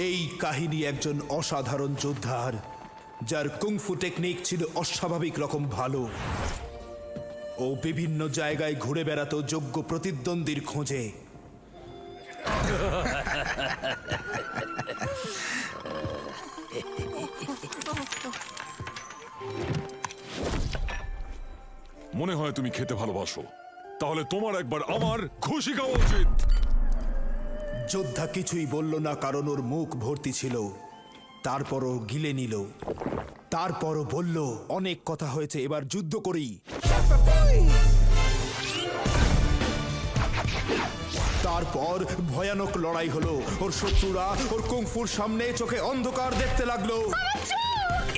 এই কাহিনী একজন অসাধারণ যোদ্ধার, যার কুংফু টেকনিক ছিল অস্বাভাবিক রকম ভালো। ও বিভিন্ন জায়গায় ঘুরে বেড়াতো যোগ্য প্রতিদ্বন্দ্বীর খোঁজে। মনে হয় তুমি খেতে ভালোবাসো, তাহলে তোমার একবার আমার খুশি খাওয়া উচিত। যোদ্ধা কিছুই বলল না, কারণ ওর মুখ ভর্তি ছিল। তারপরও গিলে নিল। তারপরও বলল, অনেক কথা হয়েছে, এবার যুদ্ধ করি। তারপর ভয়ানক লড়াই হলো। ওর শত্রুরা ওর কুংফুর সামনে চোখে অন্ধকার দেখতে লাগলো।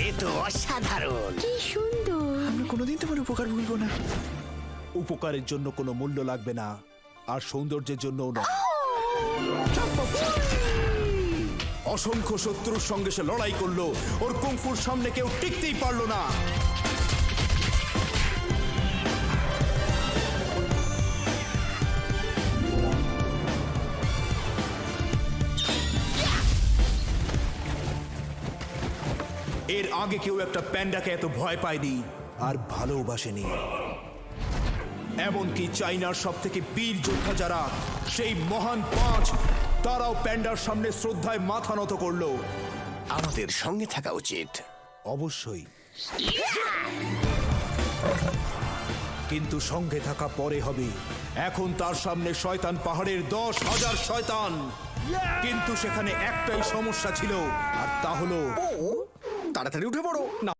এ তো অসাধারণ। কি সুন্দর। আমরা কোনোদিন তোমার উপকার ভুলবো না। উপকারের জন্য কোনো মূল্য লাগবে না, আর সৌন্দর্যের জন্যও না। অসংখ্য শত্রুর সঙ্গে সে লড়াই করলো। ওর কুংফুর সামনে কেউ টিকতেই পারল না। এর আগে কেউ একটা প্যান্ডাকে এত ভয় পায়নি আর ভালোবাসেনি। এমনকি চাইনার সব থেকে বীর যোদ্ধা যারা, সেই মহান পাঁচ, তারাও প্যান্ডার সামনে শ্রদ্ধায় মাথা নত করলো। আমাদের সঙ্গে থাকা উচিত। অবশ্যই, কিন্তু সঙ্গে থাকা পরে হবে। এখন তার সামনে শয়তান পাহাড়ের 10,000 শয়তান। কিন্তু সেখানে একটাই সমস্যা ছিল, আর তা হলো তাড়াতাড়ি উঠে পড়ো না।